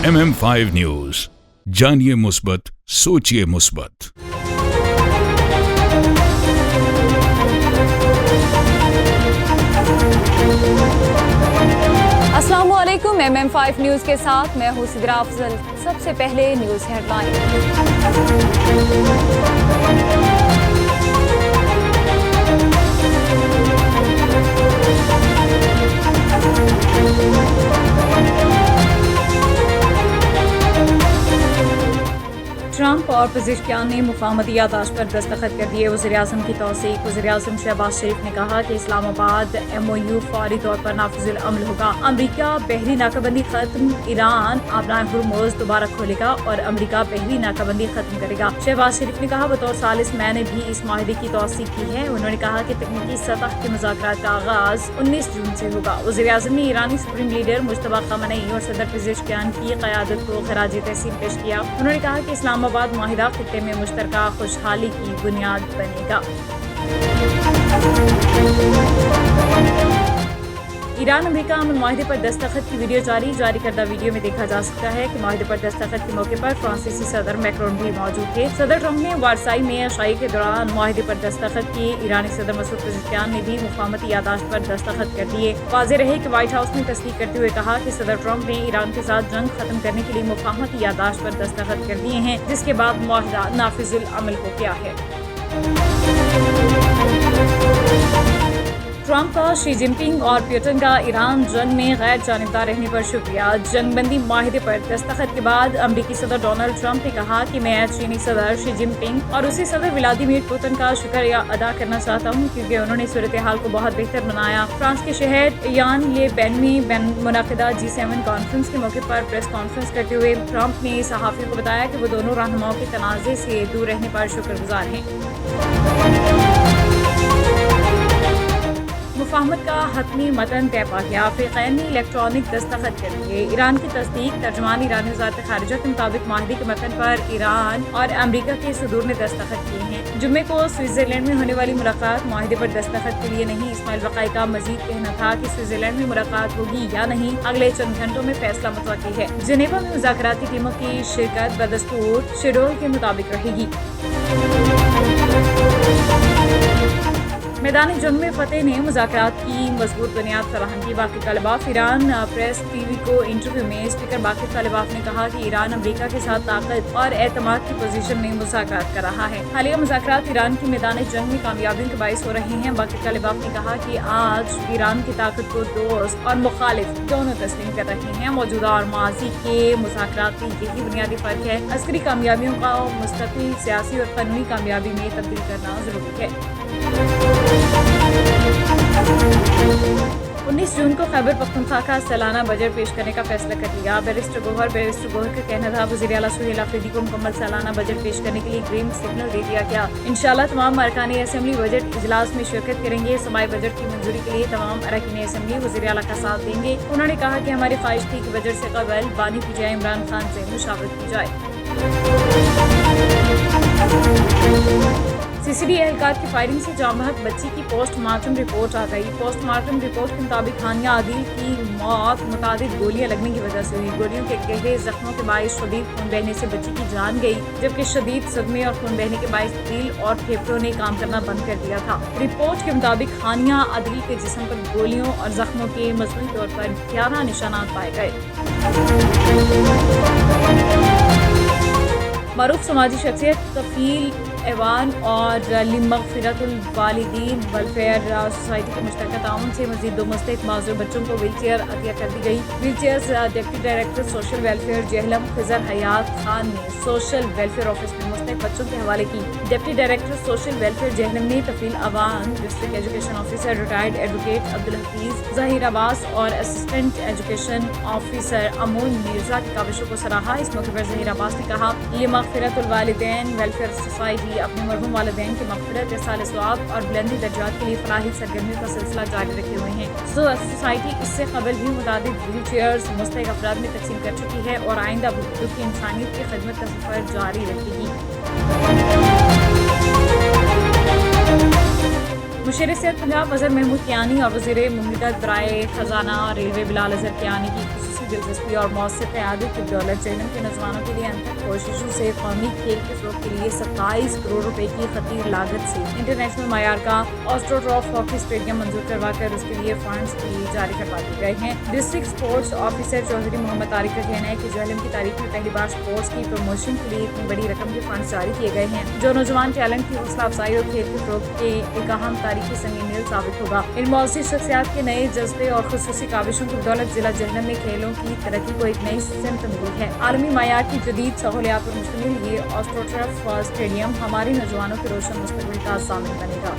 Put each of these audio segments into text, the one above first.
MM5 news, जानिए मुस्बत, सोचिए मुस्बत। अस्सलामुअलैकुम। MM5 न्यूज के साथ मैं हूं सिद्रा अफजल। सबसे पहले न्यूज ट्रंप और पज़ेशकियान ने मुफाहमती यादाश्त पर दस्तखत कर दिए। वज़ीर-ए-आज़म की तौसीक। वज़ीर-ए-आज़म शहबाज शरीफ ने कहा कि इस्लामाबाद MOU फौरी तौर पर नाफिजुल अमल होगा। अमरीका बहरी नाकाबंदी खत्म, ईरान अपना हुर्मुज़ दोबारा खोलेगा और अमरीका बहरी नाकाबंदी खत्म करेगा। शहबाज शरीफ ने कहा, बतौर सालिस मैंने भी इस माहिदे की तौसीक की है। उन्होंने कहा कि तकनीकी सतह के मुज़ाकरात का आगाज़ 19 जून से होगा। वज़ीर-ए-आज़म ने ईरानी सुप्रीम लीडर मुज्तबा ख़ामेनी और सदर पज़ेशकियान की क़यादत को ख़राज तहसीन पेश किया। उन्होंने कहा कि इस्लामाबाद माहिदा खित्ते में मुश्तरका खुशहाली की बुनियाद बनेगा। ईरान अमेरिका अमन माहिदे पर दस्तखत की वीडियो जारी करदा वीडियो में देखा जा सकता है कि माहिदे पर दस्तखत के मौके पर फ्रांसीसी सदर मैक्रोन भी मौजूद थे। सदर ट्रंप ने वारसाई में अशाई के दौरान माहिदे पर दस्तखत किए। ईरानी सदर मसूद पज़ेशकियान ने भी मुफाहमती यादाश्त पर दस्तखत कर दिए। वाज़ेह रहे कि व्हाइट हाउस ने तस्दीक करते हुए कहा कि सदर ट्रंप ने ईरान के साथ जंग खत्म करने के लिए मुफाहमती यादाश्त पर दस्तखत कर दिए हैं, जिसके बाद माहिदा नाफिजुल अमल हो गया है। ट्रंप का शी जिनपिंग और पुतिन का ईरान जंग में गैर जानिबदार रहने पर शुक्रिया। जंगबंदी माहिदे पर दस्तखत के बाद अमरीकी सदर डोनाल्ड ट्रंप ने कहा कि मैं चीनी सदर शी जिनपिंग और उसी सदर व्लादिमीर पुतिन का शुक्रिया अदा करना चाहता हूँ, क्योंकि उन्होंने सूरत हाल को बहुत बेहतर बनाया। फ्रांस के शहर यान ले बैन में मुनाकिदा G7 कॉन्फ्रेंस के मौके पर प्रेस कॉन्फ्रेंस करते हुए ट्रंप ने सहाफ़ियों को बताया कि वो दोनों रहनुमाओं के तनाज़े से दूर रहने पर शुक्रगुजार हैं। मुफाहमत का हतमी मतन तय पा गया। अफ्रीकैन ने इलेक्ट्रॉनिक दस्तखत कर दिए। ईरान की तस्दीक। तर्जमान ईरानी वज़ारत ख़ारिजा के मुताबिक माहिदे के मतन पर ईरान और अमरीका के सदूर ने दस्तखत किए हैं। जुम्मे को स्विट्ज़रलैंड में होने वाली मुलाकात माहिदे पर दस्तखत के लिए नहीं। इस्माइल बक़ाई का मजीद कहना था कि स्विट्ज़रलैंड में मुलाकात होगी या नहीं अगले चंद घंटों में फैसला मुतवक्किल है। जेनेवा में मुज़ाकराती टीमों की शिरकत बदस्तूर शेड्यूल के मुताबिक रहेगी। मैदानी जंग में फतेह ने मुज़ाकरात की मजबूत बुनियाद फराहम की। बाक़िर तालिबाफ। ईरान प्रेस TV को इंटरव्यू में स्पीकर बाक़िर तालिबाफ ने कहा कि ईरान अमरीका के साथ ताकत और एतमाद की पोजीशन में मुज़ाकरात कर रहा है। हालिया मुज़ाकरात ईरान की मैदानी जंग में कामयाबियों के बाइस हो रहे हैं। बाक़िर तालिबाफ ने कहा कि आज ईरान की ताकत को दोस्त और मुखालिफ दोनों तस्लीम कर रहे हैं। मौजूदा और माजी के मुज़ाकरात में यही बुनियादी फ़र्क है। अस्करी कामयाबियों का मुस्तकिल सियासी और कानूनी कामयाबी में तब्दील करना ज़रूरी है। 19 जून को खैबर पख्तूनख्वा का सालाना बजट पेश करने का फैसला कर लिया। बैरिस्टर गोहर का कहना था, वज़ीर आला सुहेल आफरीदी को मुकम्मल सालाना बजट पेश करने के लिए ग्रीन सिग्नल दे दिया गया। इंशाअल्लाह तमाम अरकान असम्बली बजट इजलास में शिरकत करेंगे। समाई बजट की मंजूरी के लिए तमाम अरकान असम्बली वज़ीर आला का साथ देंगे। उन्होंने कहा कि हमारी ख्वाहिश थी कि बजट से कबल बानी PTI इमरान खान से मुशावरत की जाए। CCD एहलकार की फायरिंग से जामबहक बच्ची की पोस्टमार्टम रिपोर्ट आ गई। पोस्टमार्टम रिपोर्ट के मुताबिक हानिया आदिल की मौत मुतादिद गोलियां लगने की वजह से हुई। गोलियों के गहरे जख्मों के बायस शदीद खून बहने से बच्ची की जान गई, जबकि शदीद सदमे और खून बहने के बायस दिल और फेफड़ों ने काम करना बंद कर दिया था। रिपोर्ट के मुताबिक हानिया आदिल के जिस्म पर गोलियों और जख्मों के मजमूई तौर पर 11 निशानात पाए गए। मरूफ समाजी शख्सियत कफील ऐवान और लिमग़फ़िरतुल वालिदीन वेलफेयर सोसाइटी के मुश्तरका ताउन से मज़ीद 2 मुस्तहिक़ माज़ूर बच्चों को व्हील चेयर अतिया कर दी गई। Wheel chairs deputy director social welfare Jhelum Khizar Hayat Khan ने सोशल वेलफेयर ऑफिस में मुस्तहिक़ बच्चों के हवाले की। Deputy director social welfare Jhelum ने Tufail Awan, district education officer retired advocate Abdul Hafeez Zaheer Abbas और assistant education officer Amun Mirza की काविशों को सराहा। इस मौके पर ज़हीर अब्बास ने कहा, लिमग़फ़िरतुल वालिदैन वेलफेयर सोसाइटी अपने मरहूम वालिदैन की मग़फ़िरत, इरसाल सवाब और बुलंदी दर्जात के लिए फलाही सरगर्मियों का सिलसिला जारी रखे हुए हैं। सोसाइटी इससे कबल भी मुतादिद व्हील चेयर्स मुस्तहिक़ अफराद में तक़सीम कर चुकी है और आइंदा दुखी इंसानियत की खिदमत का सफ़र जारी रखेगी। मुशीर सेहत पंजाब अज़हर महमूद कियानी और वज़ीर मुमलिकत बराए ख़जाना रेलवे बिलाल अज़हर कियानी की की दिलचस्पी और मौसर क़यादत की बदौलत जहलम के नौजवानों के लिए अनथक कोशिशों से कौमी खेल के फ़रोग़ के लिए 27 करोड़ रुपए की खतीर लागत से इंटरनेशनल मयार का ऑस्ट्रोटर्फ हॉकी स्टेडियम मंजूर करवाकर उसके लिए फंड्स भी जारी करवा दिए गए हैं। District sports officer Chaudhry Mohammad Tariq का कहना है कि जहलम की तारीख में पहली बार स्पोर्ट्स की प्रमोशन के लिए इतनी बड़ी रकम के फंड जारी किए गए हैं, जो नौजवान टैलेंट की हौसला अफजाई और खेल के फ़रोग़ के एक अहम तारीखी संगीन साबित होगा। इन मौसी शख्सियात के नए जज्बे और खुसूसी काविशों की बदौलत जिला जहलम में खेलों की तरक्की को एक नई सिमत मिली है। आलमी मयार की जदीद सहूलियात पर मुश्तमिल ये ऑस्ट्रोटर्फ स्टेडियम हमारे नौजवानों के रोशन मुस्तकबिल का सामिल बनेगा।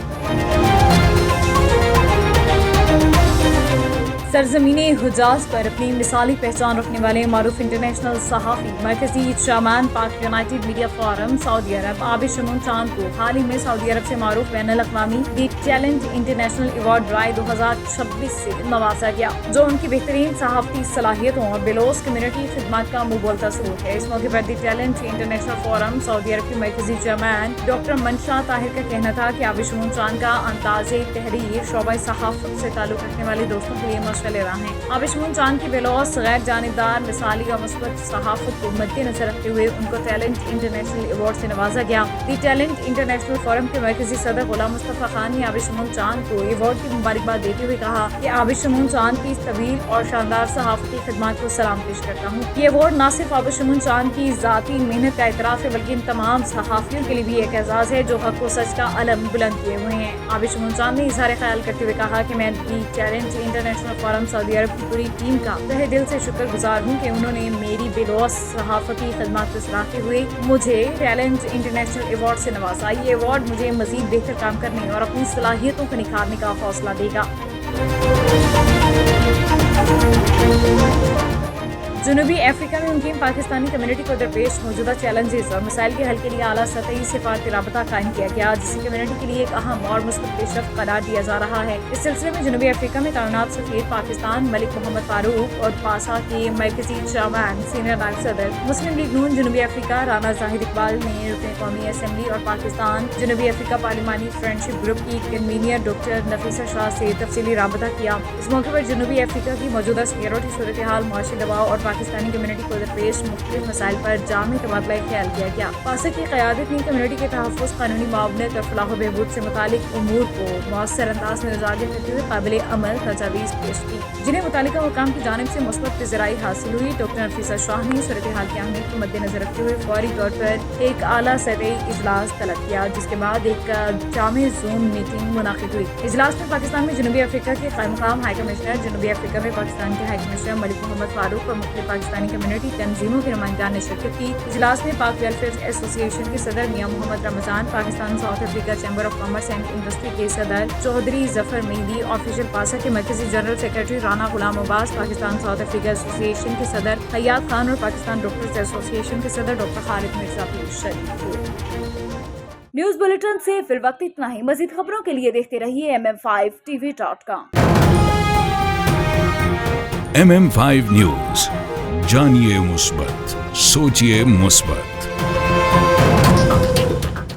सरजमीन हुजाज पर अपनी मिसाली पहचान रखने वाले मारूफ इंटरनेशनल सहाफ़ी मरकजी चेयरमैन पाक यूनाइटेड मीडिया फोरम सऊदी अरब आबिद शमून चांद को हाल ही में सऊदी अरब से मारूफ बैनुल अक़वामी दी टैलेंट इंटरनेशनल अवार्ड ड्राइव 2026 से नवाजा गया, जो उनकी बेहतरीन सहाफ़ती सलाहियतों और बेलोस कम्युनिटी खिदमत का मुबोलता सबूत है। इस मौके पर दी टैलेंट इंटरनेशनल फोरम सऊदी अरब के मरकजी चेयरमैन डॉक्टर मंशा ताहिर का कहना था कि आबिद शमून चांद का अंदाज़े तहरीर शोबा सहाफ़त से ताल्लुक़ रखने वाले दोस्तों के लिए चले रहा है। आबिद शमून चांद की बेलौस गैर जानिबदार मिसाली और मुस्बत सहाफत को मद्देनजर रखते हुए उनको टैलेंट इंटरनेशनल अवार्ड से नवाजा गया। दी टैलेंट इंटरनेशनल फोरम के मरकजी सदर गुलाम मुस्तफा खान ने आबिद शमून चांद को अवार्ड की मुबारकबाद देते हुए कहा कि आबिद शमून चांद की इस तवील और शानदार सहाफती खिदमत को सलाम पेश करता हूँ। ये अवार्ड न सिर्फ आबिद शमून चांद की जाती मेहनत का एतराफ़ है, बल्कि इन तमाम सहाफियों के लिए भी एक एजाज़ है जो हक व सच का अलम बुलंद किए हुए हैं। आबिद शमून चांद ने इज़हार ख्याल करते हुए कहा कि मैं दी टैलेंट इंटरनेशनल फोरम सऊदी अरब की पूरी टीम का तहे दिल से शुक्रगुजार हूँ कि उन्होंने मेरी बेलौस सहाफती खिदमत को सराहते हुए मुझे टैलेंट इंटरनेशनल अवार्ड से नवाजा। ये अवार्ड मुझे मजीद बेहतर काम करने और अपनी सलाहियतों को निखारने का हौसला देगा। जनूबी अफ्रीका में मुकीम पाकिस्तानी कम्युनिटी को दरपेश मौजूदा चैलेंजेस और मसाइल के हल के लिए आला सतही सिफारती राबता कायम किया गया, जिसे कम्युनिटी के लिए एक अहम और मुस्बत पेशरफ्त करार दिया जा रहा है। इस सिलसिले में जनूबी अफ्रीका में तैनात सफीर पाकिस्तान मलिक मोहम्मद फारूक और पासा के मरकजी चेयरमैन सीनियर नायब सदर मुस्लिम लीग नून जनूबी अफ्रीका राना जाहिद इकबाल ने रुकन कौमी असम्बली और पाकिस्तान जनूबी अफ्रीका पार्लिमानी फ्रेंडशिप ग्रुप की कन्वीनियर डॉक्टर नफीसा शाह से तफसीली राबता किया। इस मौके पर जनूबी अफ्रीका की मौजूदा सिक्योरिटी सूरत हाल, मुआशी दबाव और पाकिस्तानी कम्युनिटी को दरपेश मुख्तलिफ मसाइल पर जामी तबादला ख्याल किया गया। पासा की क़यादत ने कम्युनिटी के तहफ़्फ़ुज़, कानूनी मुआवनत और फलाह बहबूद से मुतालिक उमूर को मौसर अंदाज में उजागर करते हुए काबिल अमल तजावीज़ पेश की, जिन्हें मुतालिका हुकाम की जानिब से मुस्बत ज़राई हासिल हुई। डॉक्टर नफीसा शाह ने सूरत हाल की अहमियत को मद्देनजर रखते हुए फौरी तौर पर एक आला सतही इजलास तलब किया, जिसके बाद एक जामे ज़ूम मीटिंग मुनाकिद हुई। इजलास में पाकिस्तान में जनूबी अफ्रीका के क़ायम हाई कमिश्नर, जनूबी अफ्रीका में पाकिस्तान के हाई कमिश्नर मलिक मोहम्मद फारूक और मुख्तलिफ पाकिस्तानी कम्युनिटी तंजीमों के नुमाइंदान ने शिरकत की। इजलास में पाक वेलफेयर एसोसिएशन के सदर Mian Mohammad Ramzan, Pakistan south Africa chamber of commerce and industry के सदर चौधरी जफर मेहदी, ऑफिशियल पासा के मरकजी general secretary Rana Ghulam Abbas, Pakistan south Africa association के सदर हयात खान और पाकिस्तान डॉक्टर्स एसोसिएशन के सदर डॉक्टर खालिद मिर्जा भी शरीक हुए। न्यूज़ बुलेटिन से फिलवक्त इतना ही। मज़ीद खबरों के लिए देखते रहिए mm5tv.com। MM5 न्यूज़, जानिए मुस्बत, सोचिए मुस्बत।